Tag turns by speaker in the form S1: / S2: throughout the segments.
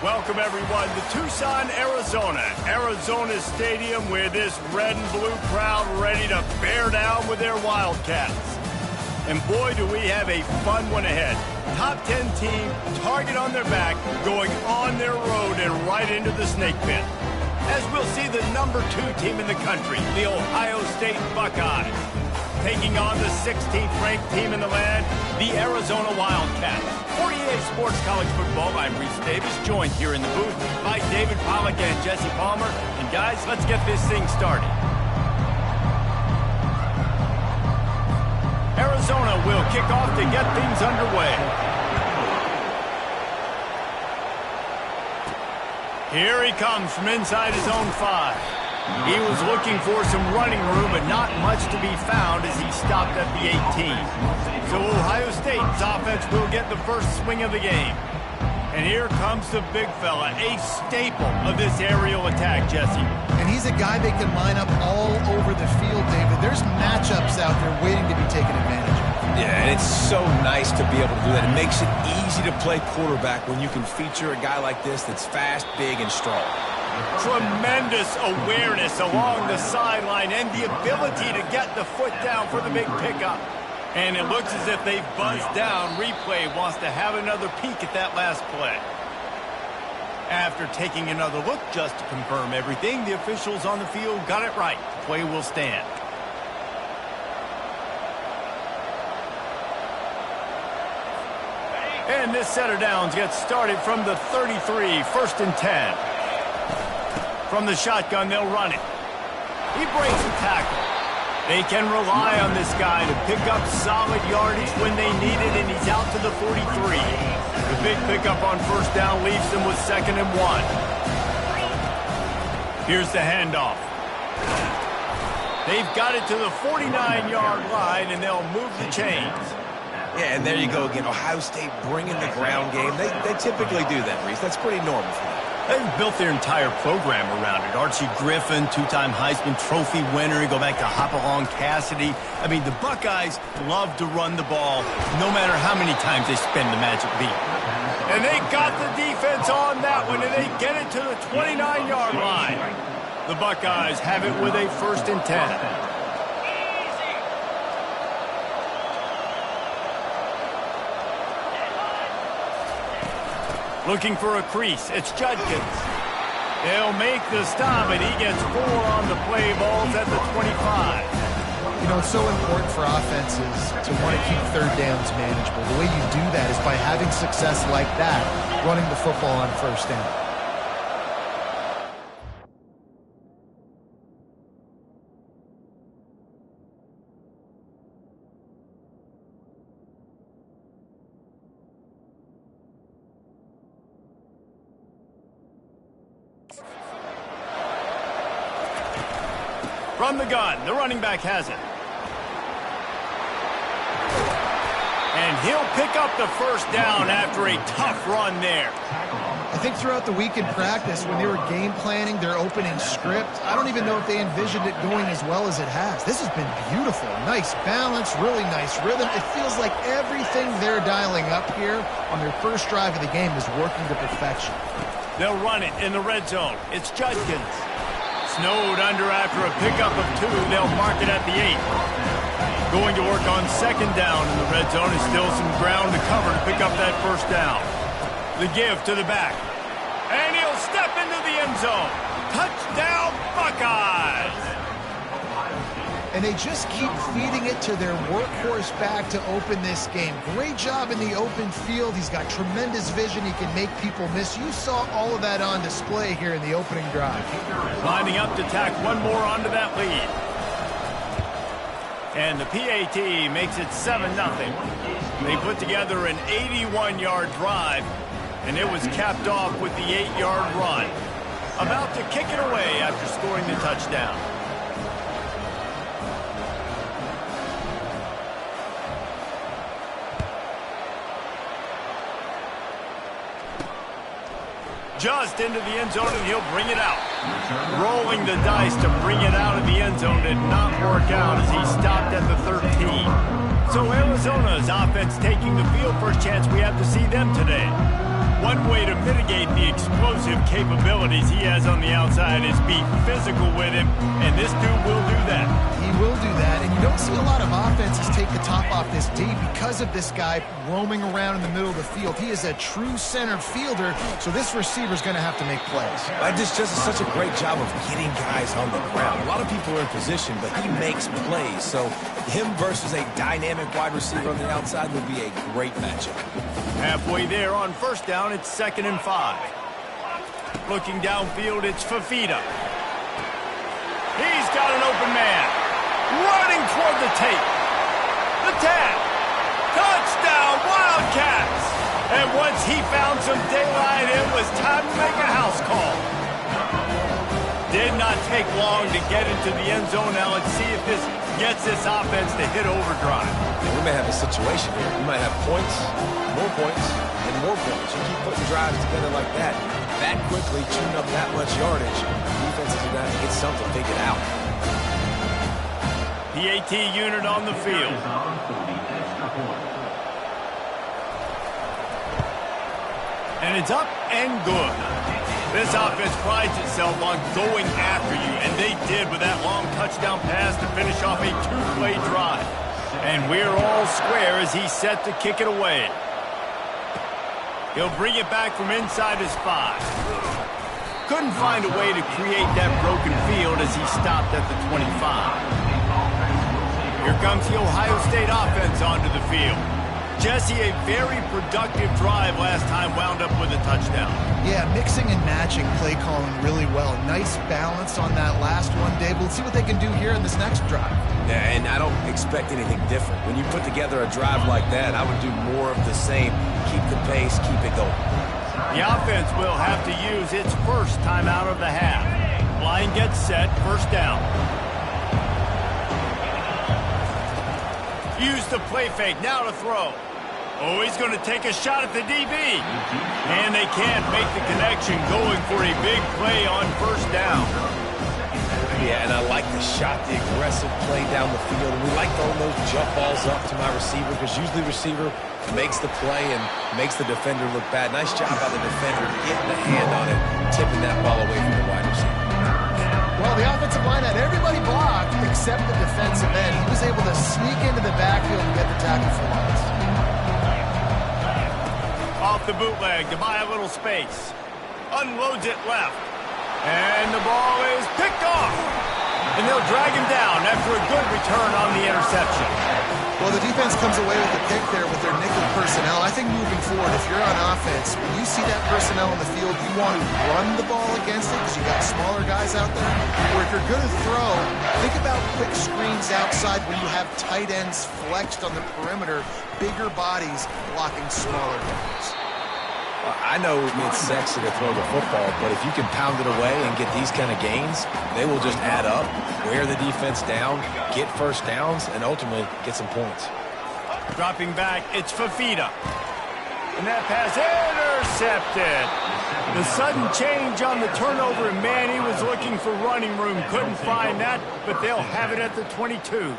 S1: Welcome, everyone, to Tucson, Arizona. Arizona's stadium with this red and blue crowd ready to bear down with their Wildcats. And boy, do we have a fun one ahead. Top 10 team, target on their back, going on their road and right into the snake pit. As we'll see the number 2 team in the country, the Ohio State Buckeyes, taking on the 16th ranked team in the land, the Arizona Wildcats. 48 Sports College Football, I'm Reese Davis, joined here in the booth by David Pollack and Jesse Palmer. And guys, let's get this thing started. Arizona will kick off to get things underway. Here he comes from inside his own 5. He was looking for some running room, but not much to be found as he stopped at the 18. So Ohio State's offense will get the first swing of the game. And here comes the big fella, a staple of this aerial attack, Jesse.
S2: And he's a guy they can line up all over the field, David. There's matchups out there waiting to be taken advantage of.
S3: Yeah, and it's so nice to be able to do that. It makes it easy to play quarterback when you can feature a guy like this that's fast, big, and strong.
S1: Tremendous awareness along the sideline and the ability to get the foot down for the big pickup. And it looks as if they've buzzed down. Replay wants to have another peek at that last play. After taking another look just to confirm everything, the officials on the field got it right. Play will stand. And this set of downs gets started from the 33, 1st and 10. From the shotgun, they'll run it. He breaks the tackle. They can rely on this guy to pick up solid yardage when they need it, and he's out to the 43. The big pickup on 1st down leaves them with 2nd and 1. Here's the handoff. They've got it to the 49-yard line, and they'll move the chains.
S3: Yeah, and there you go again. Ohio State bringing the ground game. They typically do that, Reese. That's pretty normal for them.
S1: They've built their entire program around it. Archie Griffin, 2-time Heisman Trophy winner. You go back to Hopalong Cassidy. I mean, the Buckeyes love to run the ball, no matter how many times they spin the magic beat. And they got the defense on that one, and they get it to the 29-yard line. The Buckeyes have it with a 1st and 10. Looking for a crease, it's Judkins. They'll make the stop, and he gets 4 on the play. Balls at the 25.
S2: You know, it's so important for offenses to want to keep 3rd downs manageable. The way you do that is by having success like that, running the football on 1st down.
S1: From the gun, the running back has it. And he'll pick up the 1st down after a tough run there.
S2: I think throughout the week in practice, when they were game planning their opening script, I don't even know if they envisioned it going as well as it has. This has been beautiful. Nice balance, really nice rhythm. It feels like everything they're dialing up here on their 1st drive of the game is working to perfection.
S1: They'll run it in the red zone. It's Judkins. Snowed under after a pickup of 2. They'll mark it at the 8. Going to work on 2nd down in the red zone. Is still some ground to cover to pick up that 1st down. The give to the back. And he'll step into the end zone. Touchdown, Buckeyes!
S2: And they just keep feeding it to their workhorse back to open this game. Great job in the open field. He's got tremendous vision. He can make people miss. You saw all of that on display here in the opening drive.
S1: Lining up to tack one more onto that lead. And the PAT makes it 7-0. They put together an 81-yard drive, and it was capped off with the 8-yard run. About to kick it away after scoring the touchdown. Just into the end zone, and he'll bring it out. Rolling the dice to bring it out of the end zone did not work out as he stopped at the 13. So Arizona's offense taking the field. First chance we have to see them today. One way to mitigate the explosive capabilities he has on the outside is be physical with him, and this dude will do that.
S2: He will do that, and you don't see a lot of offenses take the top off this D because of this guy roaming around in the middle of the field. He is a true center fielder, so this receiver's going to have to make plays.
S3: This just is such a great job of getting guys on the ground. A lot of people are in position, but he makes plays, so him versus a dynamic wide receiver on the outside would be a great matchup.
S1: Halfway there on first down, it's 2nd and 5. Looking downfield, it's Fafita. He's got an open man. Running toward the tape. The tap. Touchdown, Wildcats! And once he found some daylight, it was time to make a house call. Did not take long to get into the end zone. Now let's see if this gets this offense to hit overdrive.
S3: We may have a situation here. We might have points, and more points. You keep putting drives together like that quickly, chewing up that much yardage, defenses are going to get something figured out.
S1: The AT unit on the field. And it's up and good. This offense prides itself on going after you, and they did with that long touchdown pass to finish off a 2-play drive. And we're all square as he's set to kick it away. He'll bring it back from inside his 5. Couldn't find a way to create that broken field as he stopped at the 25. Here comes the Ohio State offense onto the field. Jesse, a very productive drive last time, wound up with a touchdown.
S2: Yeah, mixing and matching play calling really well. Nice balance on that last one, Dave. Let's see what they can do here in this next drive.
S3: Yeah, and I don't expect anything different. When you put together a drive like that, I would do more of the same. Keep the pace, keep it going.
S1: The offense will have to use its first time out of the half. Line gets set, first down. Use the play fake, now to throw. Oh, he's going to take a shot at the DB. And they can't make the connection, going for a big play on first down.
S3: Yeah, and I like the shot, the aggressive play down the field. And we like throwing those jump balls up to my receiver because usually the receiver makes the play and makes the defender look bad. Nice job by the defender getting the hand on it, tipping that ball away from the wide receiver.
S2: Well, the offensive line had everybody blocked except the defensive end. He was able to sneak into the backfield and get the tackle for loss.
S1: Off the bootleg to buy a little space. Unloads it left. And the ball is picked off. And they'll drag him down after a good return on the interception.
S2: Well, the defense comes away with the pick there with their nickel personnel. I think moving forward, if you're on offense, when you see that personnel in the field, you want to run the ball against it because you got smaller guys out there. Or if you're going to throw, think about quick screens outside when you have tight ends flexed on the perimeter, bigger bodies blocking smaller guys.
S3: I know it's sexy to throw the football, but if you can pound it away and get these kind of gains, they will just add up, wear the defense down, get first downs, and ultimately get some points.
S1: Dropping back, it's Fafita. And that pass intercepted. The sudden change on the turnover, and man, he was looking for running room. Couldn't find that, but they'll have it at the 22.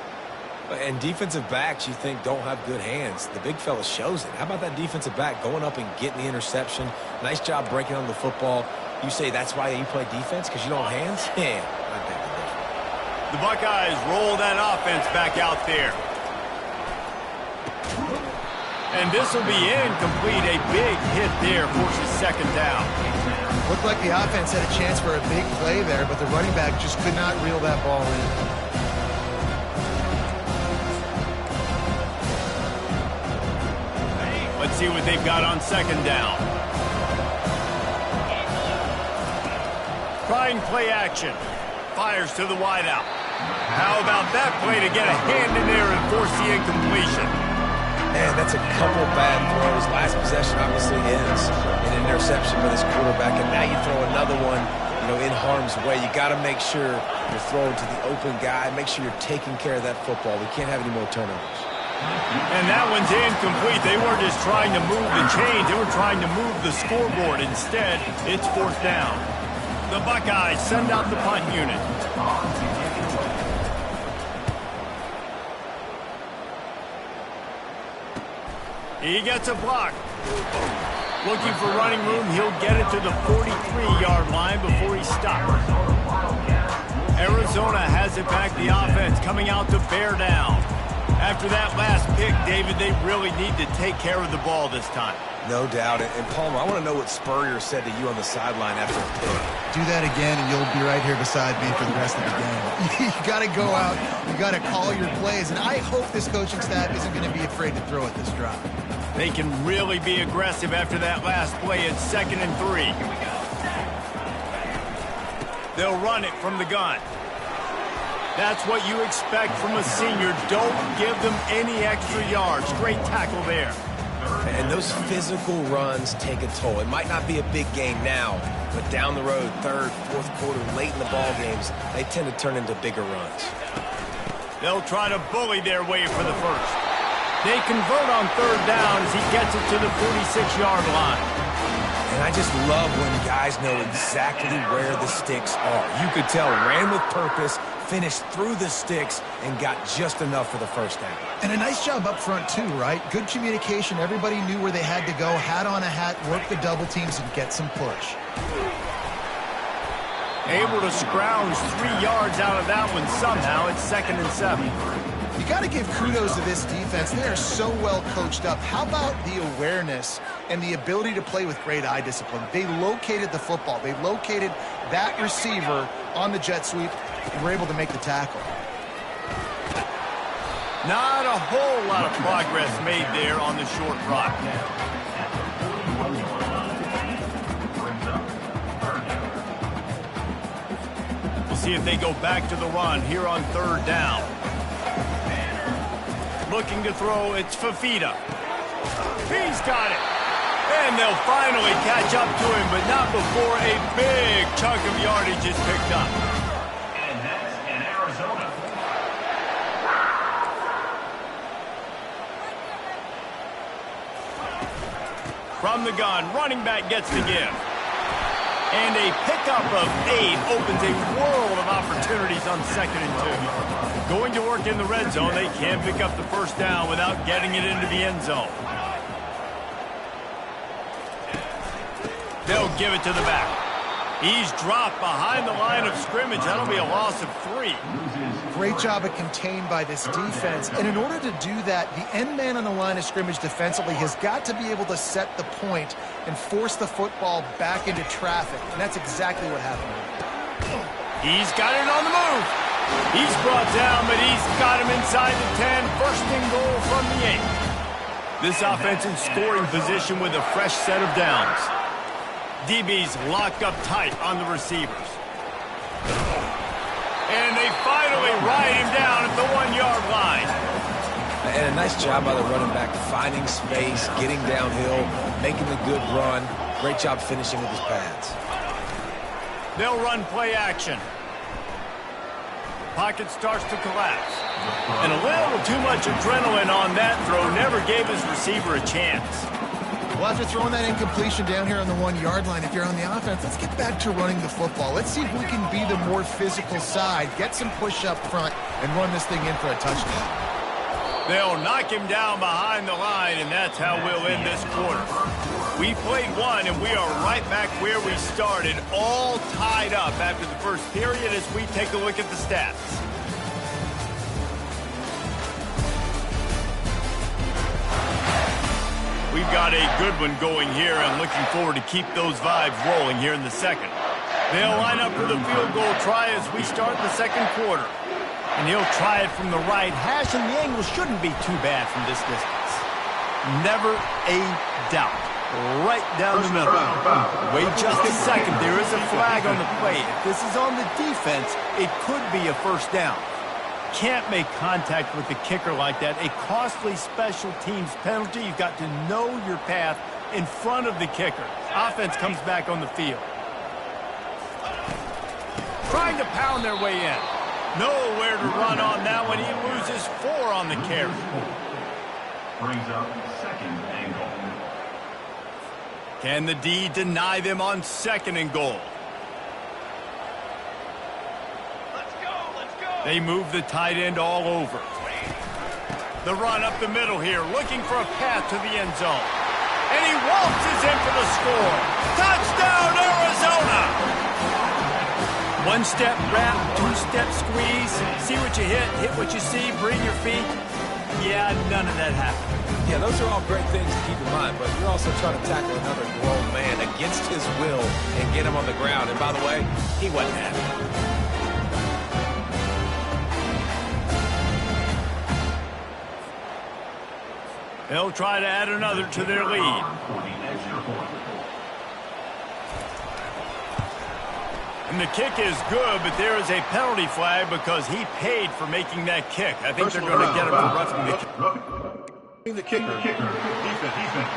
S3: And defensive backs, you think, don't have good hands. The big fella shows it. How about that defensive back going up and getting the interception? Nice job breaking on the football. You say that's why you play defense, because you don't have hands? Yeah, I think
S1: the Buckeyes roll that offense back out there. And this will be incomplete. A big hit there forces second down.
S2: Looked like the offense had a chance for a big play there, but the running back just could not reel that ball in.
S1: Let's see what they've got on second down. Trying play action. Fires to the wideout. How about that play to get a hand in there and force the incompletion?
S3: Man, that's a couple bad throws. Last possession obviously ends in an interception for this quarterback, and now you throw another one, in harm's way. You got to make sure you're throwing to the open guy. Make sure you're taking care of that football. We can't have any more turnovers.
S1: And that one's incomplete. They weren't just trying to move the chains. They were trying to move the scoreboard. Instead, it's fourth down. The Buckeyes send out the punt unit. He gets a block. Looking for running room, he'll get it to the 43-yard line before he stops. Arizona has it back, the offense coming out to bear down. After that last pick, David, they really need to take care of the ball this time.
S3: No doubt. And Palmer, I want to know what Spurrier said to you on the sideline after a pick.
S2: Do that again, and you'll be right here beside me for the rest of the game. You got to go out. You got to call your plays. And I hope this coaching staff isn't going to be afraid to throw at this drive.
S1: They can really be aggressive after that last play at 2nd and 3. They'll run it from the gun. That's what you expect from a senior. Don't give them any extra yards. Great tackle there.
S3: And those physical runs take a toll. It might not be a big game now, but down the road, 3rd, 4th quarter, late in the ball games, they tend to turn into bigger runs.
S1: They'll try to bully their way for the first. They convert on 3rd down as he gets it to the 46-yard line.
S3: And I just love when guys know exactly where the sticks are. You could tell, ran with purpose, finished through the sticks, and got just enough for the first down.
S2: And a nice job up front, too, right? Good communication. Everybody knew where they had to go. Hat on a hat, work the double teams, and get some push.
S1: Able to scrounge 3 yards out of that one somehow. It's 2nd and 7.
S2: You got to give kudos to this defense. They are so well coached up. How about the awareness and the ability to play with great eye discipline? They located the football. They located that receiver on the jet sweep and were able to make the tackle.
S1: Not a whole lot of progress made there on the short rock. We'll see if they go back to the run here on 3rd down. Looking to throw, it's Fafita. He's got it. And they'll finally catch up to him, but not before a big chunk of yardage is picked up.
S4: And that's in Arizona.
S1: From the gun, running back gets the give. And a pickup of 8 opens a world of opportunities on 2nd and 2. Going to work in the red zone, they can pick up the first down without getting it into the end zone. They'll give it to the back. He's dropped behind the line of scrimmage. That'll be a loss of 3.
S2: Great job of contained by this defense. And in order to do that, the end man on the line of scrimmage defensively has got to be able to set the point and force the football back into traffic. And that's exactly what happened.
S1: He's got it on the move. He's brought down, but he's got him inside the 10. 1st and goal from the 8. This offense in scoring position with a fresh set of downs. DB's locked up tight on the receivers. And they finally ride him down at the 1-yard line.
S3: And a nice job by the running back, finding space, getting downhill, making a good run. Great job finishing with his pads.
S1: They'll run play action. Pocket starts to collapse. And a little too much adrenaline on that throw never gave his receiver a chance.
S2: Well, after throwing that incompletion down here on the 1-yard line, if you're on the offense, let's get back to running the football. Let's see if we can be the more physical side, get some push up front, and run this thing in for a touchdown.
S1: They'll knock him down behind the line, and that's how we'll end this quarter. We played one, and we are right back where we started, all tied up after the first period as we take a look at the stats. We've got a good one going here and looking forward to keep those vibes rolling here in the second. They'll line up for the field goal try as we start the second quarter. And he'll try it from the right hash, and the angle shouldn't be too bad from this distance. Never a doubt. Right down the middle. Wait just a second. There is a flag on the play. If this is on the defense, it could be a first down. Can't make contact with the kicker like that. A costly special teams penalty. You've got to know your path in front of the kicker. Offense comes back on the field. Trying to pound their way in. Nowhere to run on that one. He loses 4 on the carry.
S4: Brings up 2nd and goal.
S1: Can the D deny them on 2nd and goal? They move the tight end all over. The run up the middle here, looking for a path to the end zone. And he waltzes in for the score. Touchdown, Arizona! One-step wrap, two-step squeeze. See what you hit what you see, bring your feet. Yeah, none of that happened.
S3: Yeah, those are all great things to keep in mind, but you're also trying to tackle another grown man against his will and get him on the ground. And by the way, he wasn't happy.
S1: They'll try to add another to their lead. And the kick is good, but there is a penalty flag because he paid for making that kick. I think they're going to get him for roughing the kick.
S4: The kicker. Defense.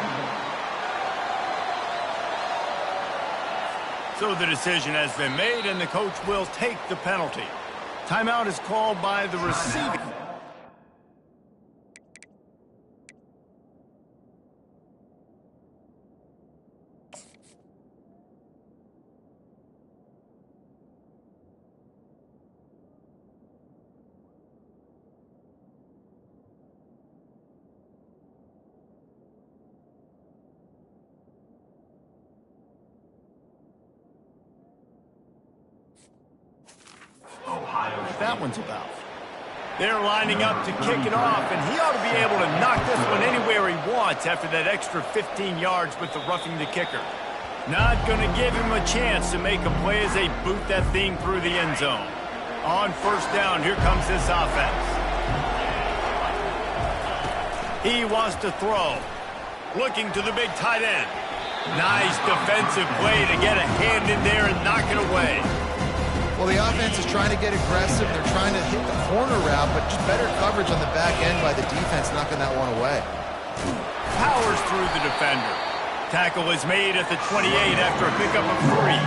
S1: So the decision has been made, and the coach will take the penalty. Timeout is called by the receiving. That one's about. They're lining up to kick it off, and he ought to be able to knock this one anywhere he wants after that extra 15 yards with the roughing the kicker. Not going to give him a chance to make a play as they boot that thing through the end zone. On first down, here comes this offense. He wants to throw. Looking to the big tight end. Nice defensive play to get a hand in there and knock it away.
S2: Well, the offense is trying to get aggressive. They're trying to hit the corner route, but just better coverage on the back end by the defense, knocking that one away.
S1: Powers through the defender. Tackle is made at the 28 after a pickup of 3.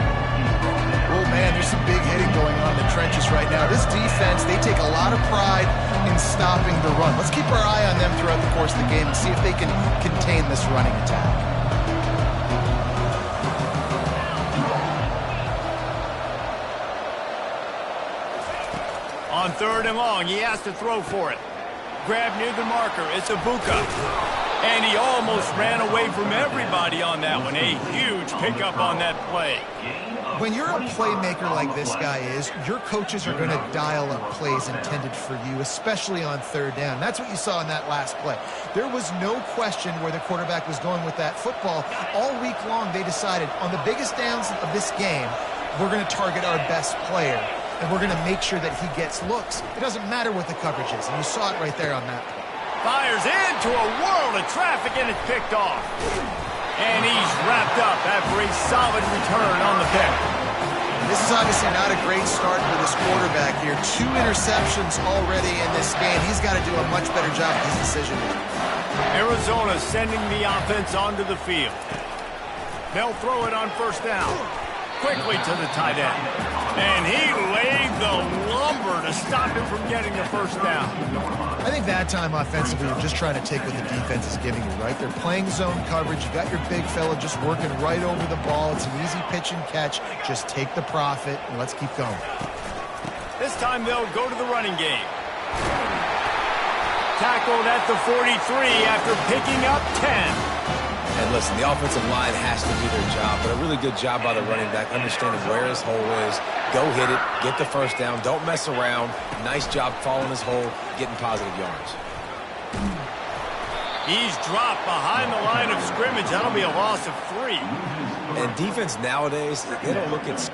S2: Oh, man, there's some big hitting going on in the trenches right now. This defense, they take a lot of pride in stopping the run. Let's keep our eye on them throughout the course of the game and see if they can contain this running attack.
S1: On third and long, he has to throw for it. Grab near the marker, it's Ibuka. And he almost ran away from everybody on that one. A huge pickup on that play.
S2: When you're a playmaker like this guy is, your coaches are going to dial up plays intended for you, especially on third down. That's what you saw in that last play. There was no question where the quarterback was going with that football. All week long, they decided on the biggest downs of this game, we're going to target our best player. And we're going to make sure that he gets looks. It doesn't matter what the coverage is, and you saw it right there on that play.
S1: Fires into a world of traffic, and it's picked off. And he's wrapped up after a solid return on the pick.
S2: This is obviously not a great start for this quarterback here. 2 interceptions already in this game. He's got to do a much better job of his decision making.
S1: Arizona sending the offense onto the field. They'll throw it on first down. Quickly to the tight end. And he laid the lumber to stop him from getting the first down.
S2: I think that time offensively, you're just trying to take what the defense is giving you, right? They're playing zone coverage. You got your big fella just working right over the ball. It's an easy pitch and catch. Just take the profit and let's keep going.
S1: This time they'll go to the running game. Tackled at the 43 after picking up 10.
S3: And listen, the offensive line has to do their job, but a really good job by the running back, understanding where his hole is. Go hit it, get the first down, don't mess around. Nice job following his hole, getting positive yards.
S1: He's dropped behind the line of scrimmage. That'll be a loss of 3.
S3: And defense nowadays, they don't look at...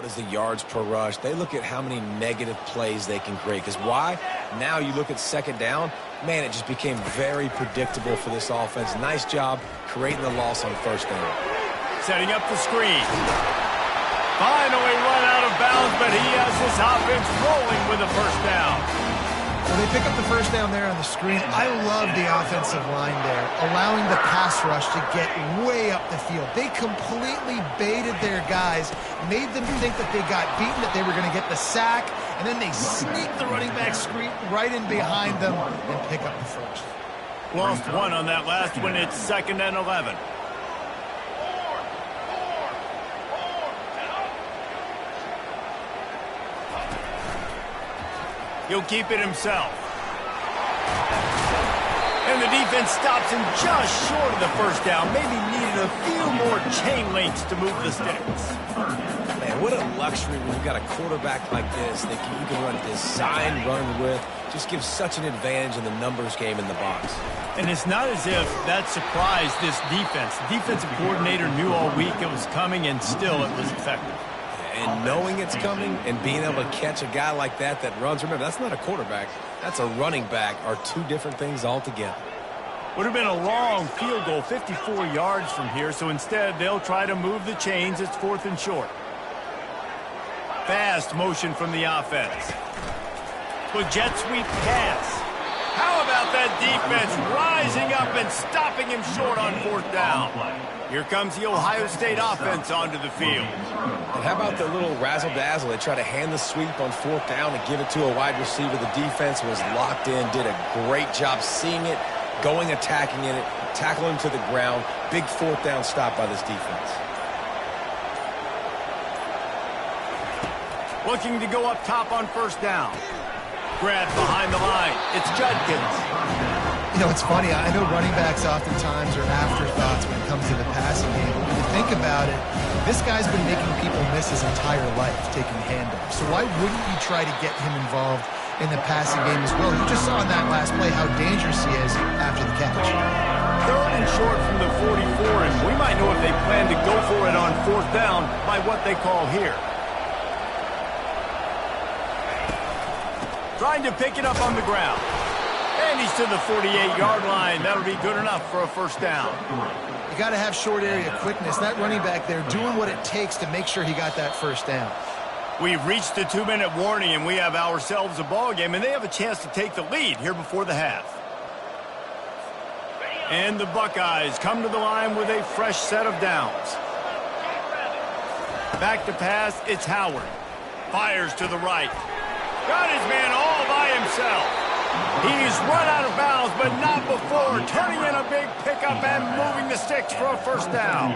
S3: what is the yards per rush. They look at how many negative plays they can create. Because why? Now you look at second down, man, it just became very predictable for this offense. Nice job creating the loss on first down.
S1: Setting up the screen. Finally run out of bounds, but he has this offense rolling with a first down.
S2: So they pick up the first down there on the screen. I love the offensive line there, allowing the pass rush to get way up the field. They completely baited their guys, made them think that they got beaten, that they were going to get the sack, and then they sneak the running back screen right in behind them and pick up the first.
S1: Lost one on that last one. It's 2nd and 11. He'll keep it himself. And the defense stops him just short of the first down. Maybe needed a few more chain links to move the sticks.
S3: Man, what a luxury when you've got a quarterback like this that you can run design run with. Just gives such an advantage in the numbers game in the box.
S1: And it's not as if that surprised this defense. The defensive coordinator knew all week it was coming, and still it was effective.
S3: And knowing it's coming and being able to catch a guy like that runs, remember, that's not a quarterback. That's a running back, are two different things altogether.
S1: Would have been a long field goal, 54 yards from here, so instead they'll try to move the chains. It's 4th and short. Fast motion from the offense. Well, jet sweep pass. How about that defense rising up and stopping him short on 4th down? Here comes the Ohio State offense onto the field.
S3: And how about the little razzle-dazzle? They try to hand the sweep on 4th down and give it to a wide receiver. The defense was locked in, did a great job seeing it, going, attacking in it, tackling to the ground. Big 4th down stop by this defense.
S1: Looking to go up top on 1st down. Grab behind the line. It's Judkins.
S2: You know, it's funny. I know running backs oftentimes are afterthoughts when it comes to the passing game. But when you think about it, this guy's been making people miss his entire life taking handoffs. So why wouldn't you try to get him involved in the passing game as well? You just saw in that last play how dangerous he is after the catch.
S1: 3rd and short from the 44, and we might know if they plan to go for it on 4th down by what they call here. Trying to pick it up on the ground. And he's to the 48-yard line. That'll be good enough for a first down.
S2: You got to have short area quickness. That running back there doing what it takes to make sure he got that first down.
S1: We've reached the 2-minute warning, and we have ourselves a ball game, and they have a chance to take the lead here before the half. And the Buckeyes come to the line with a fresh set of downs. Back to pass, it's Howard. Fires to the right. Got his man all by himself. He's run out of bounds, but not before turning in a big pickup and moving the sticks for a first down.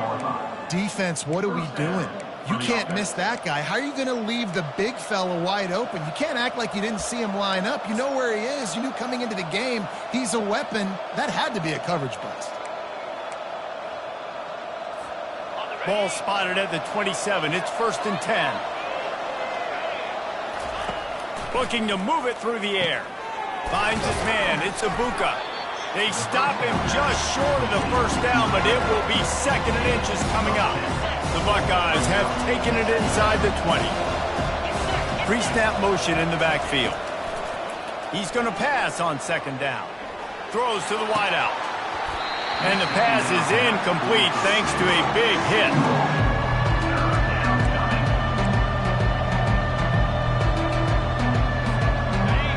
S2: Defense, what are we doing? You can't miss that guy. How are you going to leave the big fella wide open? You can't act like you didn't see him line up. You know where he is. You knew coming into the game he's a weapon. That had to be a coverage bust.
S1: Ball spotted at the 27. It's 1st and 10. Looking to move it through the air. Finds his man. It's Ibuka. They stop him just short of the first down, but it will be 2nd and inches coming up. The Buckeyes have taken it inside the 20. Pre-snap motion in the backfield. He's going to pass on 2nd down. Throws to the wideout. And the pass is incomplete thanks to a big hit.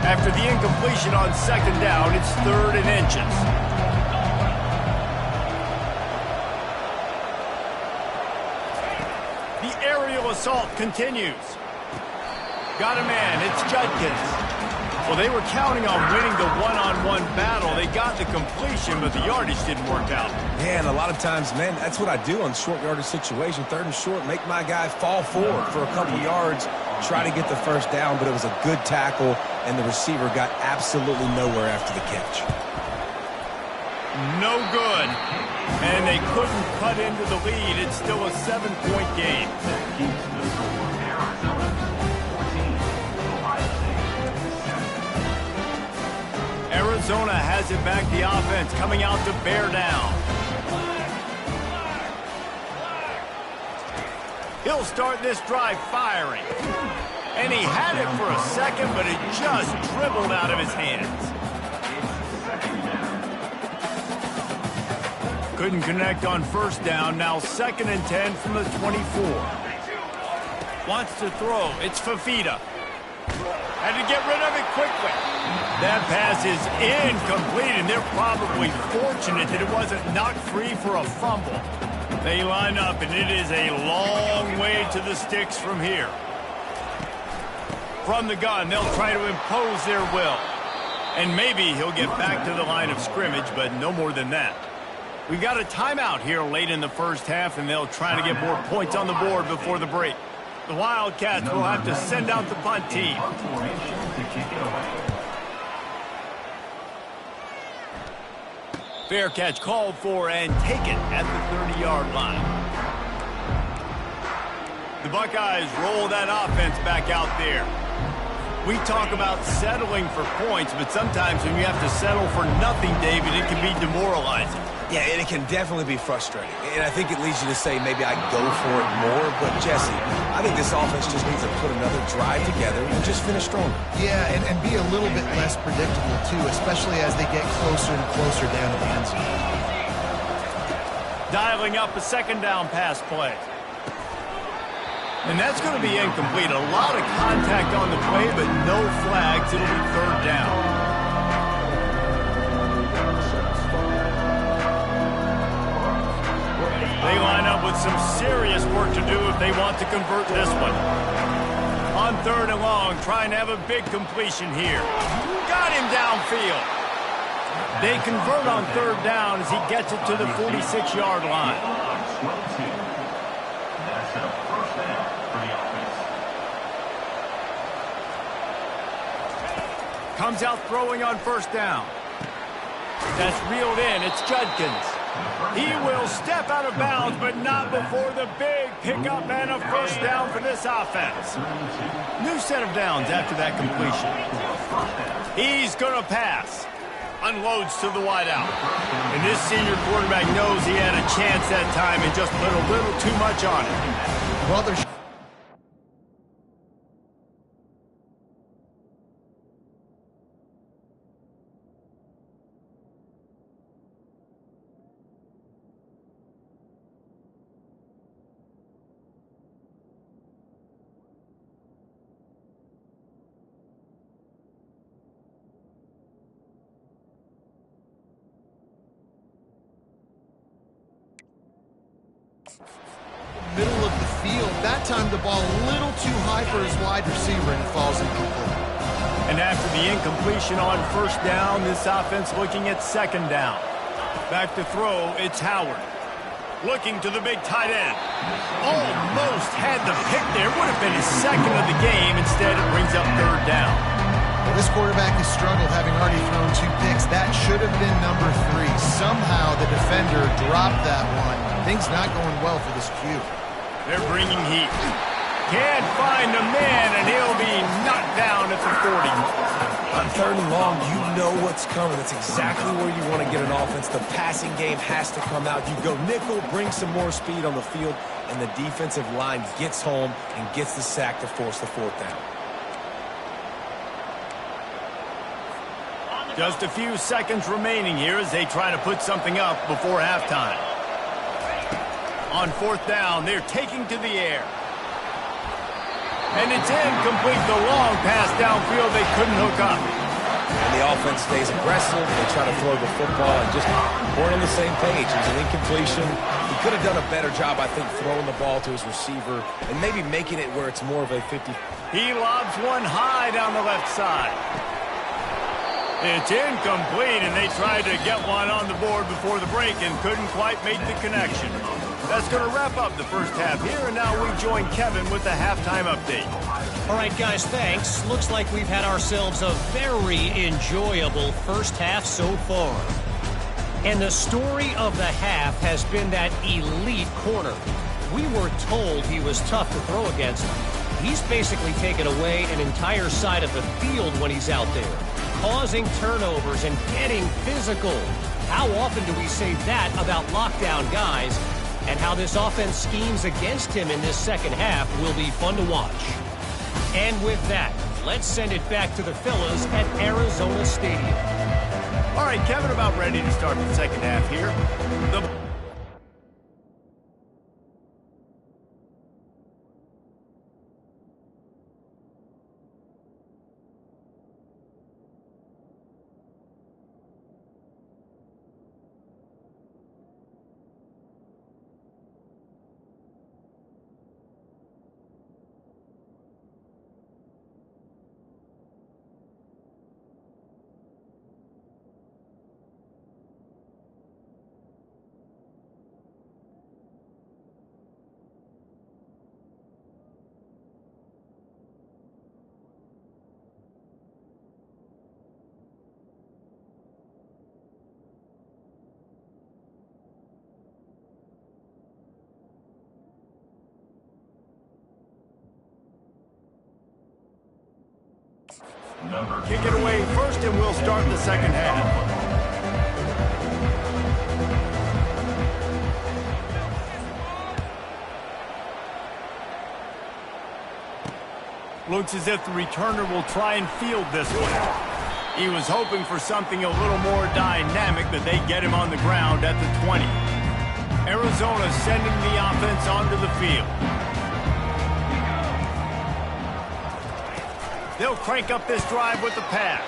S1: After the incompletion on 2nd down, it's 3rd and inches. The aerial assault continues. Got a man, it's Judkins. Well, they were counting on winning the one-on-one battle. They got the completion, but the yardage didn't work out.
S3: Yeah, and a lot of times, man, that's what I do on short yardage situation. 3rd and short, make my guy fall forward for a couple yards, try to get the first down, but it was a good tackle, and the receiver got absolutely nowhere after the catch.
S1: No good. And they couldn't cut into the lead. It's still a 7-point game. Arizona has it back. The offense coming out to bear down. He'll start this drive firing. And he had it for a second, but it just dribbled out of his hands. Couldn't connect on first down. Now 2nd and 10 from the 24. Wants to throw. It's Fafita. Had to get rid of it quickly. That pass is incomplete, and they're probably fortunate that it wasn't knocked free for a fumble. They line up, and it is a long way to the sticks from here. From the gun, they'll try to impose their will. And maybe he'll get back to the line of scrimmage, but no more than that. We got a timeout here late in the first half, and they'll try to get more points on the board before the break. The Wildcats will have to send out the punt team. Fair catch called for and taken at the 30-yard line. The Buckeyes roll that offense back out there. We talk about settling for points, but sometimes when you have to settle for nothing, David, it can be demoralizing.
S3: Yeah, and it can definitely be frustrating. And I think it leads you to say maybe I go for it more. But, Jesse, I think this offense just needs to put another drive together and just finish stronger.
S2: Yeah, and be a little bit less predictable, too, especially as they get closer and closer down to the end zone.
S1: Dialing up a 2nd down pass play. And that's going to be incomplete. A lot of contact on the play, but no flags. It'll be 3rd down. They line up with some serious work to do if they want to convert this one. On 3rd and long, trying to have a big completion here. Got him downfield. They convert on 3rd down as he gets it to the 46-yard line.
S4: That's a 1st down for the offense.
S1: Comes out throwing on 1st down. That's reeled in. It's Judkins. He will step out of bounds, but not before the big pickup and a 1st down for this offense. New set of downs after that completion. He's going to pass. Unloads to the wideout. And this senior quarterback knows he had a chance that time and just put a little too much on it.
S2: Well, there's middle of the field. That time the ball a little too high for his wide receiver, and it falls incomplete.
S1: And after the incompletion on 1st down, this offense looking at 2nd down. Back to throw, it's Howard. Looking to the big tight end. Almost had the pick there. Would have been his 2nd of the game. Instead, it brings up 3rd down.
S2: Well, this quarterback has struggled, having already thrown 2 picks. That should have been number 3. Somehow the defender dropped that one. Things not going well for this Q.
S1: They're bringing heat. Can't find a man, and he'll be knocked down at the 40.
S3: On 3rd and long, you know what's coming. It's exactly where you want to get an offense. The passing game has to come out. You go nickel, bring some more speed on the field, and the defensive line gets home and gets the sack to force the 4th down.
S1: Just a few seconds remaining here as they try to put something up before halftime. On 4th down, they're taking to the air. And it's incomplete. The long pass downfield, they couldn't hook up.
S3: And the offense stays aggressive. They try to throw the football and just weren't on the same page. It was an incompletion. He could have done a better job, I think, throwing the ball to his receiver and maybe making it where it's more of a 50.
S1: He lobs one high down the left side. It's incomplete, and they tried to get one on the board before the break and couldn't quite make the connection. That's going to wrap up the first half here, and now we join Kevin with the halftime update.
S5: All right, guys, thanks. Looks like we've had ourselves a very enjoyable first half so far. And the story of the half has been that elite corner. We were told he was tough to throw against. He's basically taken away an entire side of the field when he's out there, causing turnovers and getting physical. How often do we say that about lockdown guys? And how this offense schemes against him in this second half will be fun to watch. And with that, let's send it back to the fellas at Arizona Stadium.
S1: All right, Kevin, about ready to start the second half here. Kick it away first, and we'll start the second half. Looks as if the returner will try and field this one. He was hoping for something a little more dynamic, but they get him on the ground at the 20. Arizona sending the offense onto the field. They'll crank up this drive with the pass.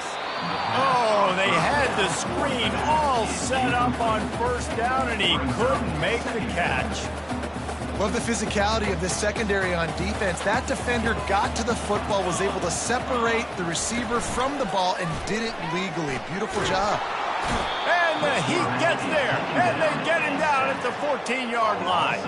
S1: Oh, they had the screen all set up on first down, and he couldn't make the catch.
S2: Love the physicality of this secondary on defense. That defender got to the football, was able to separate the receiver from the ball, and did it legally. Beautiful job.
S1: And he gets there, and they get him down at the 14-yard line.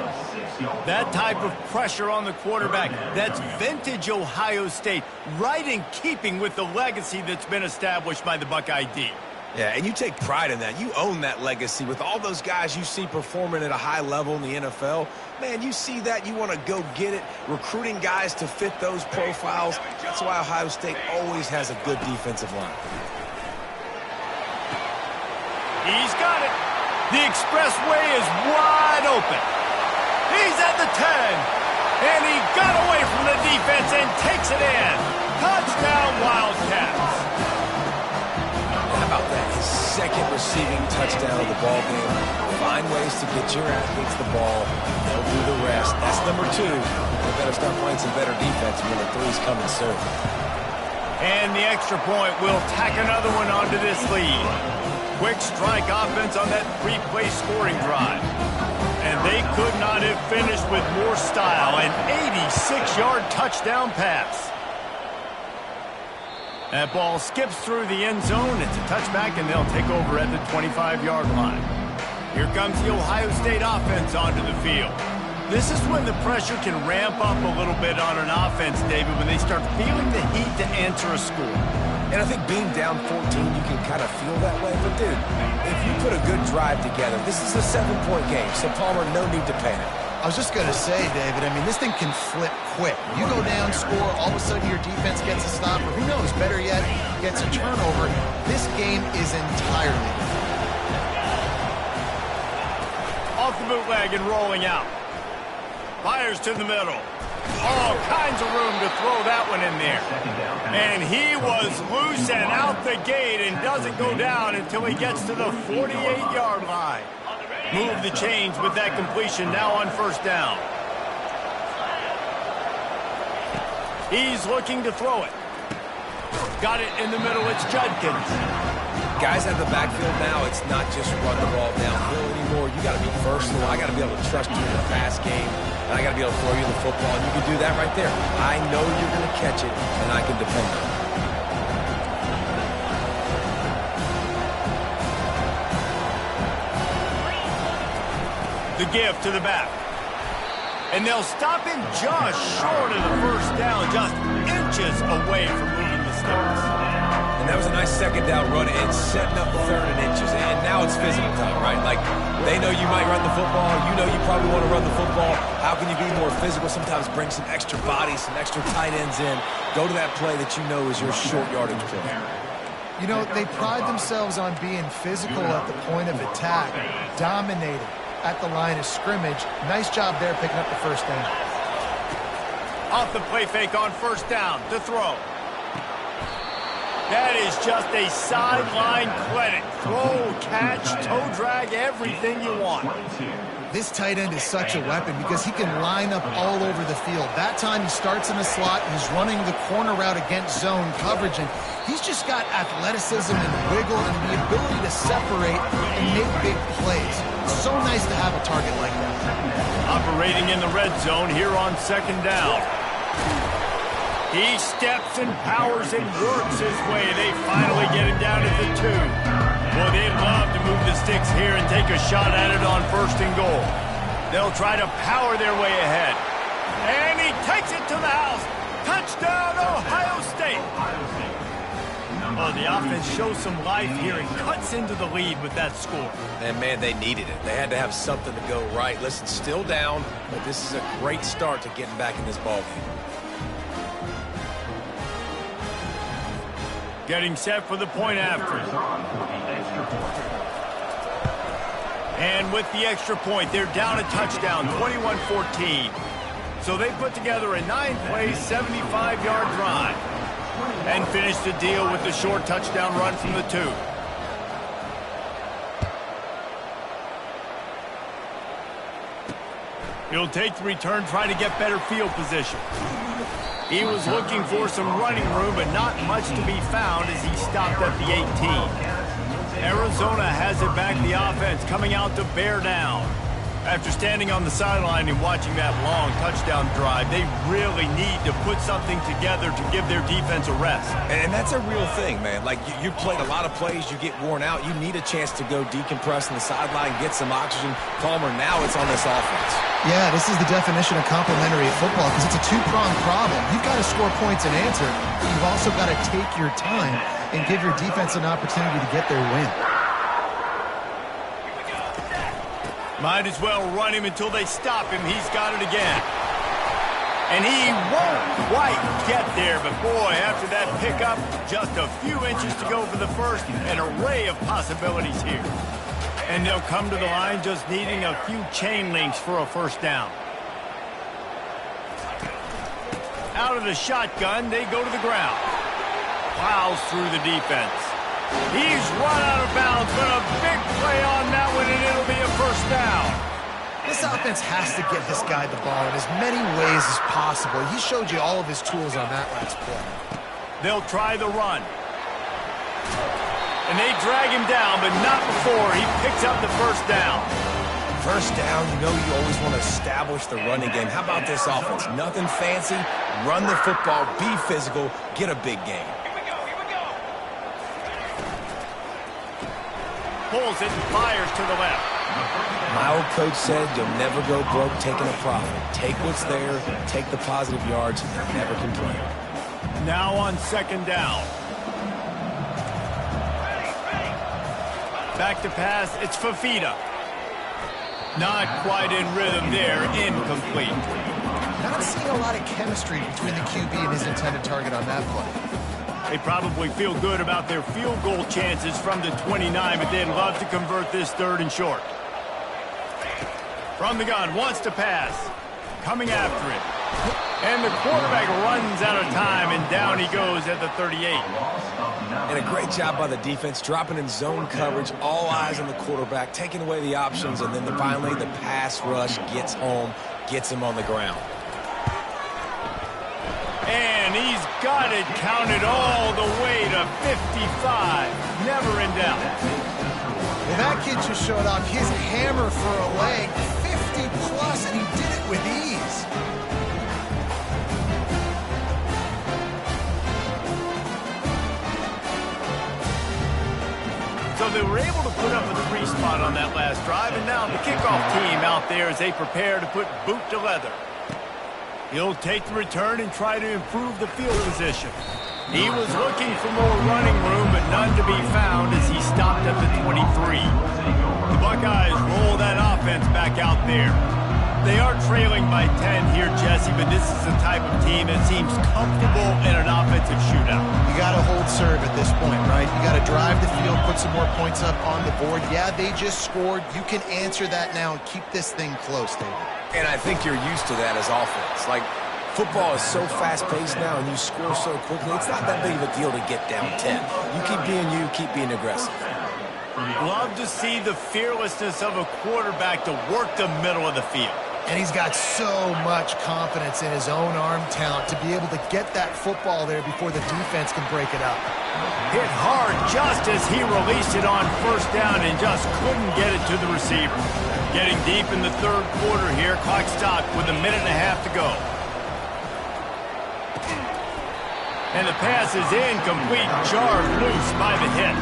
S1: That type of pressure on the quarterback, that's vintage Ohio State, right in keeping with the legacy that's been established by the Buckeye D.
S3: Yeah, and you take pride in that. You own that legacy with all those guys you see performing at a high level in the NFL. Man, you see that, you want to go get it, recruiting guys to fit those profiles. That's why Ohio State always has a good defensive line.
S1: He's got it. The expressway is wide open. He's at the 10. And he got away from the defense and takes it in. Touchdown, Wildcats.
S3: How about that? His second receiving touchdown of the ball game. Find ways to get your athletes the ball. They'll do the rest. That's number 2. They better start playing some better defense when the 3's coming soon.
S1: And the extra point will tack another one onto this lead. Quick strike offense on that 3-play scoring drive. And they could not have finished with more style. An 86-yard touchdown pass. That ball skips through the end zone. It's a touchback, and they'll take over at the 25-yard line. Here comes the Ohio State offense onto the field. This is when the pressure can ramp up a little bit on an offense, David, when they start feeling the heat to answer a score.
S3: And I think being down 14, you can kind of feel that way. But, dude, if you put a good drive together, this is a 7-point game, so Palmer, no need to panic.
S2: I was just going to say, David, I mean, this thing can flip quick. You go down, score, all of a sudden your defense gets a stop, or who knows, better yet, gets a turnover. This game is entirely different.
S1: Off the bootleg and rolling out. Fires to the middle. All kinds of room to throw that one in there. And he was loose and out the gate and doesn't go down until he gets to the 48-yard line. Move the chains with that completion now on first down. He's looking to throw it. Got it in the middle. It's Judkins.
S3: Guys out of the backfield now, it's not just run the ball downhill anymore. You got to be versatile. I got to be able to trust you in the pass game. And I got to be able to throw you the football, and you can do that right there. I know you're going to catch it, and I can depend on it.
S1: The give to the back. And they'll stop him just short of the first down, just inches away from moving the sticks.
S3: And that was a nice second down run and setting up the third and inches. And now it's physical time, right? Like, they know you might run the football. You know you probably want to run the football. How can you be more physical? Sometimes bring some extra bodies, some extra tight ends in. Go to that play that you know is your short yardage play.
S2: You know, they pride themselves on being physical at the point of attack, dominating. at the line of scrimmage. Nice job there picking up the first down.
S1: Off the play fake on first down to throw. That is just a sideline clinic. Throw, catch, toe drag, everything you want.
S2: This tight end is such a weapon because he can line up all over the field. That time he starts in the slot, he's running the corner route against zone coverage, and he's just got athleticism and wiggle and the ability to separate and make big plays. It's so nice to have a target like that.
S1: Operating in the red zone here on second down. He steps and powers and works his way. They finally get him down at the 2. Well, they'd love to move the sticks here and take a shot at it on first and goal. They'll try to power their way ahead. And he takes it to the house. Touchdown, Ohio State. Oh, the offense shows some life here and cuts into the lead with that score.
S3: And, man, they needed it. They had to have something to go right. Listen, still down, but this is a great start to getting back in this ballgame.
S1: Getting set for the point after. And with the extra point, they're down a touchdown, 21-14. So they put together a 9-play, 75-yard drive and finished the deal with the short touchdown run from the 2. He'll take the return, try to get better field position. He was looking for some running room, but not much to be found as he stopped at the 18. Arizona has it back, the offense coming out to bear down. After standing on the sideline and watching that long touchdown drive, they really need to put something together to give their defense a rest.
S3: And that's a real thing, man. Like, you played a lot of plays, you get worn out. You need a chance to go decompress on the sideline, get some oxygen. Palmer, now it's on this offense.
S2: Yeah, this is the definition of complementary football because it's a two-pronged problem. You've got to score points and answer, but you've also got to take your time and give your defense an opportunity to get their win.
S1: Might as well run him until they stop him. He's got it again. And he won't quite get there, but boy, after that pickup, just a few inches to go for the first, an array of possibilities here. And they'll come to the line just needing a few chain links for a first down. Out of the shotgun, they go to the ground. Plows through the defense. He's run out of bounds, but a big play on that one, and it'll be a first down.
S2: This offense has to get this guy the ball in as many ways as possible. He showed you all of his tools on that last play.
S1: They'll try the run. And they drag him down, but not before he picks up the first down.
S3: First down, you know you always want to establish the running game. How about this offense? Nothing fancy. Run the football, be physical, get a big gain.
S1: Pulls it and fires to the left.
S3: My old coach said you'll never go broke taking a profit. Take what's there, take the positive yards, and never complain.
S1: Now on second down. Back to pass, it's Fafita. Not quite in rhythm there, incomplete.
S2: Not seeing a lot of chemistry between the QB and his intended target on that play.
S1: They probably feel good about their field goal chances from the 29, but they'd love to convert this third and short. From the gun, wants to pass. Coming after it. And the quarterback runs out of time, and down he goes at the 38.
S3: And a great job by the defense, dropping in zone coverage, all eyes on the quarterback, taking away the options, and then finally the pass rush gets home, gets him on the ground.
S1: And he's got it counted all the way to 55. Never in doubt.
S2: Well, that kid just showed off his hammer for a leg, 50-plus, and he did it with ease.
S1: So they were able to put up a 3 spot on that last drive, and now the kickoff team out there as they prepare to put boot to leather. He'll take the return and try to improve the field position. He was looking for more running room, but none to be found as he stopped at the 23. The Buckeyes roll that offense back out there. They are trailing by 10 here, Jesse, but this is the type of team that seems comfortable in an offensive shootout.
S2: You got to hold serve at this point, right? You got to drive the field, put some more points up on the board. Yeah, they just scored. You can answer that now and keep this thing close, David.
S3: And I think you're used to that as offense. Like, football is so fast-paced now, and you score so quickly, it's not that big of a deal to get down 10. You keep being aggressive.
S1: Love to see the fearlessness of a quarterback to work the middle of the field.
S2: And he's got so much confidence in his own arm talent to be able to get that football there before the defense can break it up.
S1: Hit hard just as he released it on first down and just couldn't get it to the receiver. Getting deep in the third quarter here, clock stopped with 1.5 minutes to go. And the pass is incomplete, jarred loose by the hit.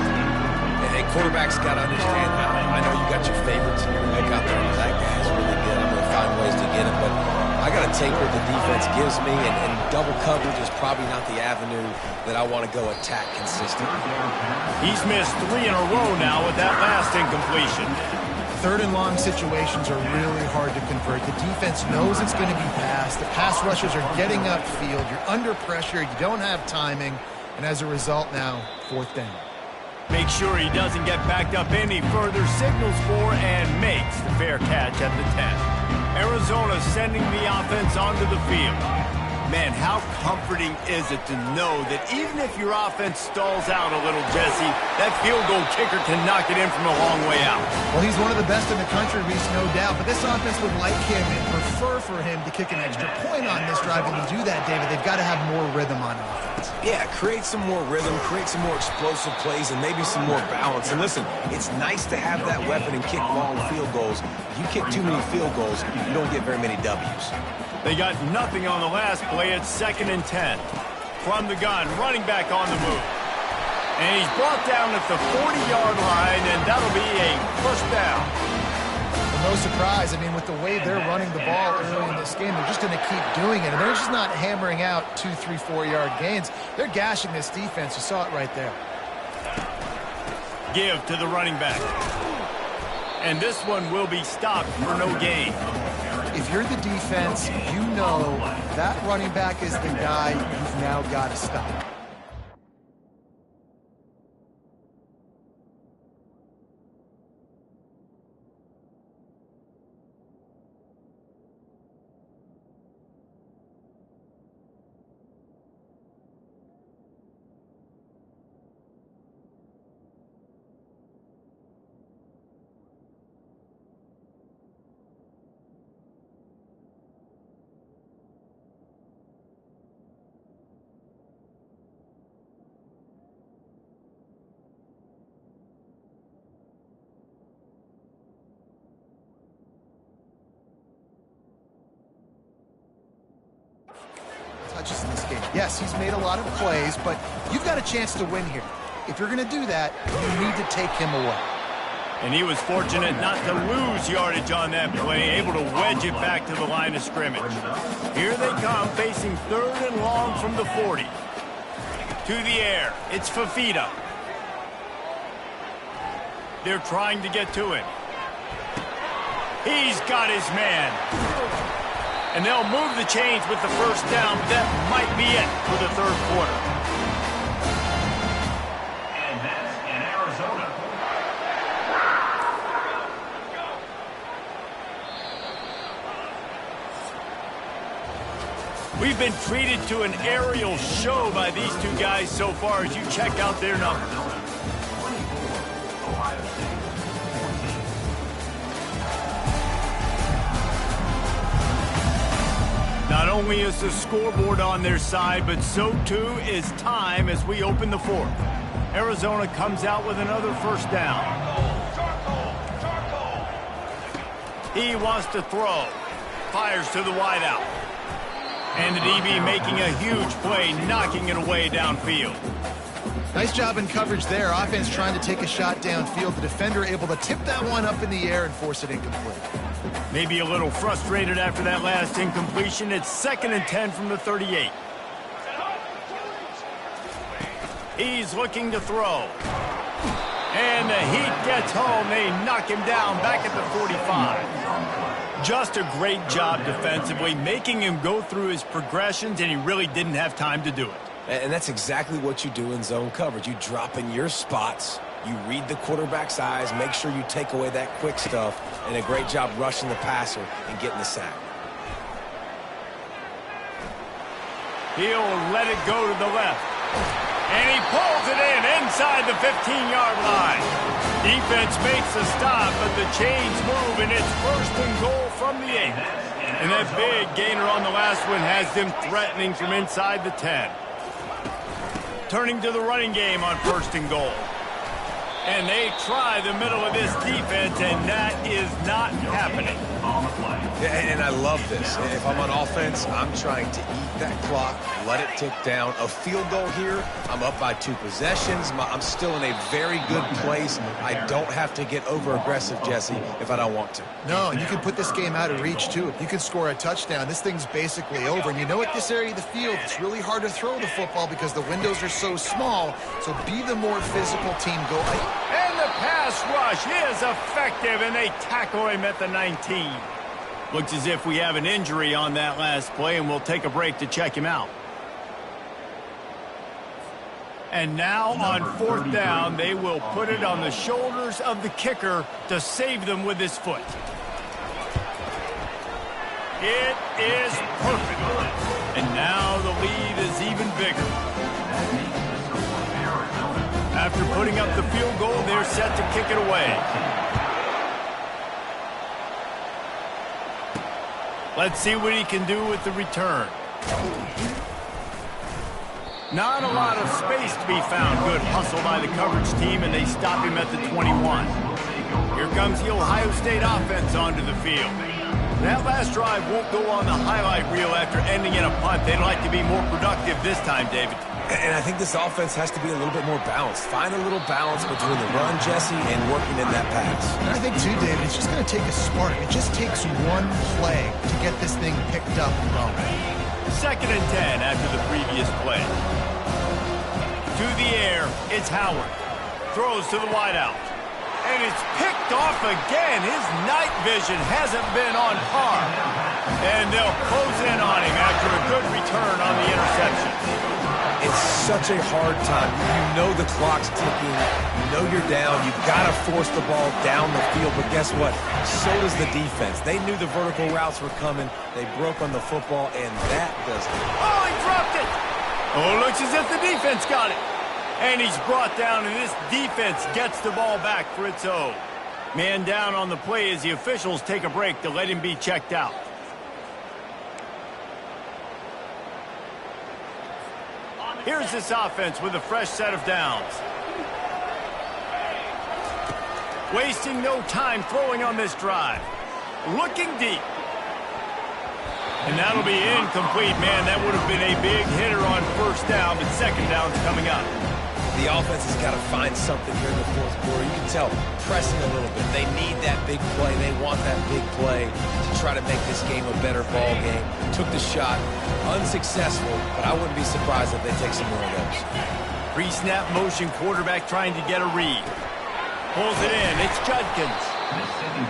S3: And quarterbacks got to understand how. I know you got your favorites and you're going to look out there and that guy's really good. I'm going to find ways to get him, but I got to take what the defense gives me, and double coverage is probably not the avenue that I want to go attack consistently.
S1: He's missed 3 in a row now with that last incompletion.
S2: Third and long situations are really hard to convert. The defense knows it's going to be passed. The pass rushers are getting upfield. You're under pressure. You don't have timing. And as a result now, 4th down.
S1: Make sure he doesn't get backed up any further, signals for and makes the fair catch at the 10. Arizona sending the offense onto the field. Man, how comforting is it to know that even if your offense stalls out a little, Jesse, that field goal kicker can knock it in from a long way out.
S2: Well, he's one of the best in the country, Reese, no doubt. But this offense would like him and prefer for him to kick an extra point on this drive. And to do that, David, they've got to have more rhythm on offense.
S3: Yeah, create some more rhythm, create some more explosive plays, and maybe some more balance. And listen, it's nice to have that weapon and kick long field goals. If you kick too many field goals, you don't get very many W's.
S1: They got nothing on the last play. It's 2nd and 10. From the gun, running back on the move. And he's brought down at the 40-yard line, and that'll be a first down.
S2: Well, no surprise. I mean, with the way they're running the ball early in this game, they're just going to keep doing it. And they're just not hammering out 2, 3, 4-yard gains. They're gashing this defense. You saw it right there.
S1: Give to the running back. And this one will be stopped for no gain.
S2: If you're the defense, you know that running back is the guy you've now got to stop. Touches in this game. Yes, he's made a lot of plays, but you've got a chance to win here. If you're going to do that, you need to take him away.
S1: And he was fortunate not to lose yardage on that play, able to wedge it back to the line of scrimmage. Here they come, facing 3rd and long from the 40. To the air, it's Fafita. They're trying to get to him. He's got his man. And they'll move the chains with the first down. That might be it for the 3rd quarter.
S4: And that's in Arizona.
S1: We've been treated to an aerial show by these two guys so far as you check out their numbers. Not only is the scoreboard on their side, but so too is time as we open the 4th. Arizona comes out with another first down. He wants to throw. Fires to the wideout. And the DB making a huge play, knocking it away downfield.
S2: Nice job in coverage there. Offense trying to take a shot downfield. The defender able to tip that one up in the air and force it incomplete.
S1: Maybe a little frustrated after that last incompletion. It's 2nd and 10 from the 38. He's looking to throw. And the heat gets home. They knock him down back at the 45. Just a great job defensively, making him go through his progressions, and he really didn't have time to do it.
S3: And that's exactly what you do in zone coverage. You drop in your spots, you read the quarterback's eyes, make sure you take away that quick stuff, and a great job rushing the passer and getting the sack.
S1: He'll let it go to the left. And he pulls it in inside the 15-yard line. Defense makes the stop, but the chains move, and it's 1st and goal from the 8. And that big gainer on the last one has them threatening from inside the 10. Turning to the running game on 1st and goal. And they try the middle of this defense, and that is not happening.
S3: And I love this. If I'm on offense, I'm trying to eat that clock, let it tick down. A field goal here, I'm up by 2 possessions. I'm still in a very good place. I don't have to get over-aggressive, Jesse, if I don't want to.
S2: No, and you can put this game out of reach, too. If you can score a touchdown, this thing's basically over. And you know, at this area of the field, it's really hard to throw the football because the windows are so small. So be the more physical team. Go.
S1: And the pass rush is effective, and they tackle him at the 19. Looks as if we have an injury on that last play, and we'll take a break to check him out. And now on 4th down, they will put it on the shoulders of the kicker to save them with his foot. It is perfect. And now the lead is even bigger. After putting up the field goal, they're set to kick it away. Let's see what he can do with the return. Not a lot of space to be found. Good hustle by the coverage team, and they stop him at the 21. Here comes the Ohio State offense onto the field. That last drive won't go on the highlight reel after ending in a punt. They'd like to be more productive this time, David.
S3: And I think this offense has to be a little bit more balanced. Find a little balance between the run, Jesse, and working in that pass.
S2: And I think, too, David, it's just going to take a spark. It just takes one play to get this thing picked up and going.
S1: 2nd and 10 after the previous play. To the air, it's Howard. Throws to the wideout. And it's picked off again. His night vision hasn't been on par. And they'll close in on him after a good return on the interception.
S3: It's such a hard time. You know the clock's ticking. You know you're down. You've got to force the ball down the field. But guess what? So does the defense. They knew the vertical routes were coming. They broke on the football, and that does it.
S1: Oh, he dropped it. Oh, looks as if the defense got it. And he's brought down, and this defense gets the ball back for its own. Man down on the play as the officials take a break to let him be checked out. Here's this offense with a fresh set of downs. Wasting no time throwing on this drive. Looking deep. And that'll be incomplete, man. That would have been a big hitter on 1st down, but 2nd down's coming up.
S3: The offense has got to find something here in the 4th quarter. You can tell, pressing a little bit. They need that big play. They want that big play to try to make this game a better ball game. Took the shot, unsuccessful, but I wouldn't be surprised if they take some more of those.
S1: Pre-snap motion quarterback trying to get a read. Pulls it in. It's Judkins.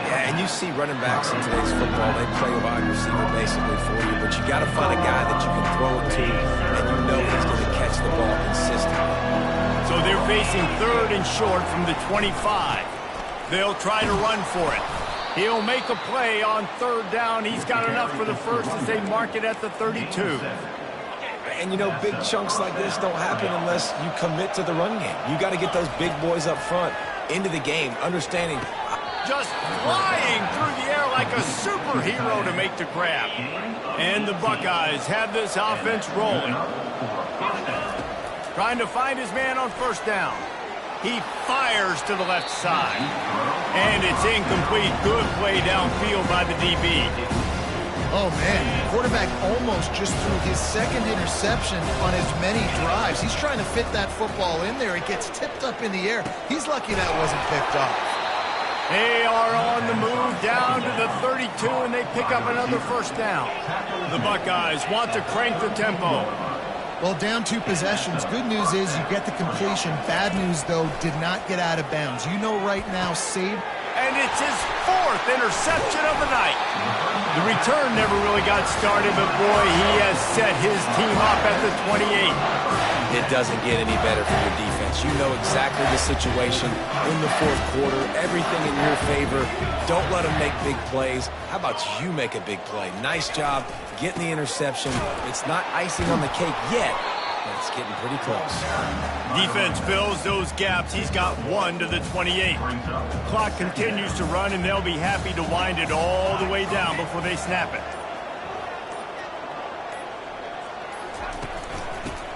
S3: Yeah, and you see running backs in today's football, they play a wide receiver basically for you, but you got to find a guy that you can throw it to, and you know he's going to catch the ball consistently.
S1: So they're facing 3rd and short from the 25. They'll try to run for it. He'll make a play on 3rd down. He's got enough for the first as they mark it at the 32.
S3: And, you know, big chunks like this don't happen unless you commit to the run game. You got to get those big boys up front into the game, understanding.
S1: Just flying through the air like a superhero to make the grab. And the Buckeyes have this offense rolling. Trying to find his man on 1st down. He fires to the left side. And it's incomplete. Good play downfield by the DB.
S2: Oh, man. Quarterback almost just threw his 2nd interception on as many drives. He's trying to fit that football in there. It gets tipped up in the air. He's lucky that wasn't picked off.
S1: They are on the move down to the 32, and they pick up another 1st down. The Buckeyes want to crank the tempo.
S2: Well, down 2 possessions. Good news is you get the completion. Bad news, though, did not get out of bounds. You know right now, Sabe.
S1: And it's his 4th interception of the night. The return never really got started, but boy, he has set his team up at the 28.
S3: it doesn't get any better for your defense. You know exactly the situation in the fourth quarter, everything in your favor. Don't let them make big plays. How about you make a big play? Nice job getting the interception. It's not icing on the cake yet, but it's getting pretty close.
S1: Defense fills those gaps. He's got 1 to the 28. Clock continues to run, and they'll be happy to wind it all the way down before they snap it.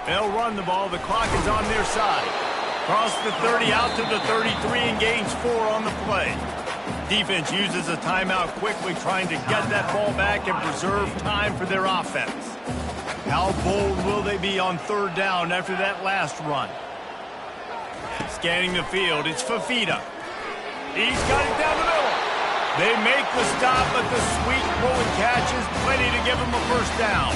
S1: They'll run the ball. The clock is on their side. Cross the 30 out to the 33 and gains 4 on the play. Defense uses a timeout quickly, trying to get that ball back and preserve time for their offense. How bold will they be on 3rd down after that last run? Scanning the field, it's Fafita. He's got it down the middle. They make the stop, but the sweet rolling catch is plenty to give him a first down.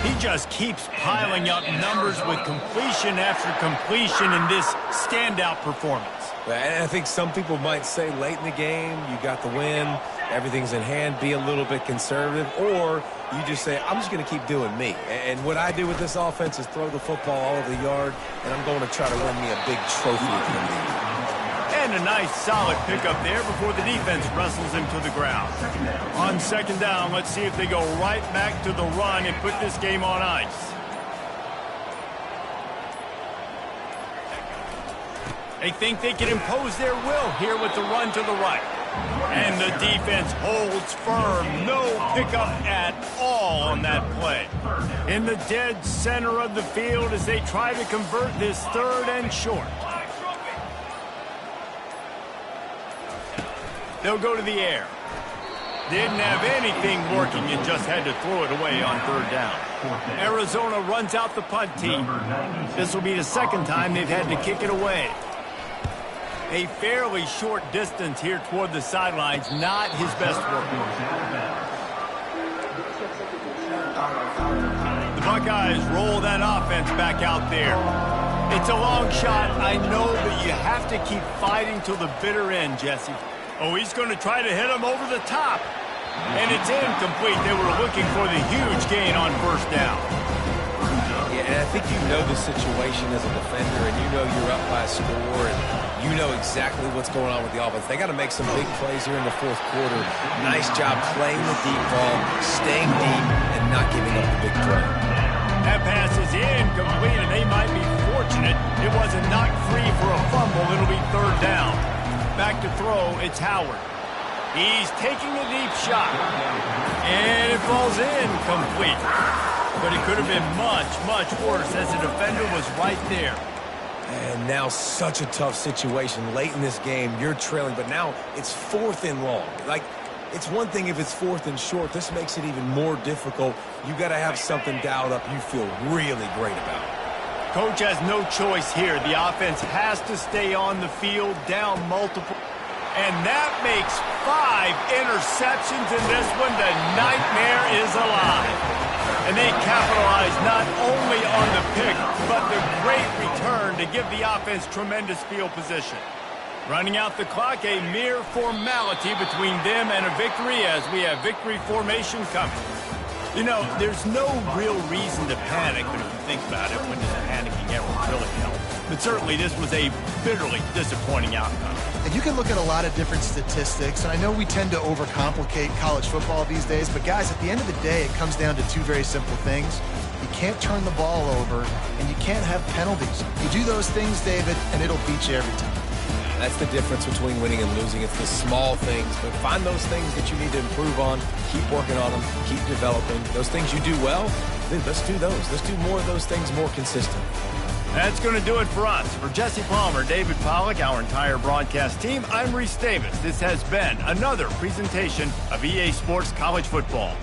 S1: He just keeps piling up numbers with completion after completion in this standout performance.
S3: And I think some people might say late in the game, you got the win, everything's in hand, be a little bit conservative, or you just say, I'm just going to keep doing me. And what I do with this offense is throw the football all over the yard, and I'm going to try to win me a big trophy at the end of the year.
S1: And a nice solid pickup there before the defense wrestles him to the ground. On 2nd down, let's see if they go right back to the run and put this game on ice. They think they can impose their will here with the run to the right. And the defense holds firm. No pickup at all on that play. In the dead center of the field as they try to convert this 3rd and short. They'll go to the air. Didn't have anything working and just had to throw it away on 3rd down. Arizona runs out the punt team. This will be the 2nd time they've had to kick it away. A fairly short distance here toward the sidelines, not his best work. The Buckeyes roll that offense back out there. It's a long shot, I know, but you have to keep fighting till the bitter end, Jesse. Oh, he's going to try to hit him over the top. And it's incomplete. They were looking for the huge gain on 1st down.
S3: Yeah, and I think you know the situation as a defender, and you know you're up by a score, and you know exactly what's going on with the offense. They got to make some big plays here in the 4th quarter. Nice job playing the deep ball, staying deep, and not giving up the big play.
S1: That pass is incomplete, and they might be fortunate it wasn't knocked free for a fumble. It'll be 3rd down. Back to throw, it's Howard. He's taking a deep shot. And it falls incomplete. But it could have been much, much worse as the defender was right there.
S3: And now such a tough situation. Late in this game, you're trailing, but now it's 4th and long. Like, it's one thing if it's 4th and short. This makes it even more difficult. You got to have something dialed up you feel really great about.
S1: Coach has no choice here. The offense has to stay on the field, down multiple. And that makes 5 interceptions in this one. The nightmare is alive. And they capitalize not only on the pick, but the great return to give the offense tremendous field position. Running out the clock, a mere formality between them and a victory as we have victory formation coming. You know, there's no real reason to panic, but if you think about it, when does panicking ever really help? But certainly this was a bitterly disappointing outcome.
S2: And you can look at a lot of different statistics, and I know we tend to overcomplicate college football these days, but guys, at the end of the day, it comes down to 2 very simple things. You can't turn the ball over, and you can't have penalties. You do those things, David, and it'll beat you every time.
S3: That's the difference between winning and losing. It's the small things, but find those things that you need to improve on. Keep working on them. Keep developing. Those things you do well, let's do those. Let's do more of those things more consistent.
S1: That's going to do it for us. For Jesse Palmer, David Pollack, our entire broadcast team, I'm Reese Davis. This has been another presentation of EA Sports College Football.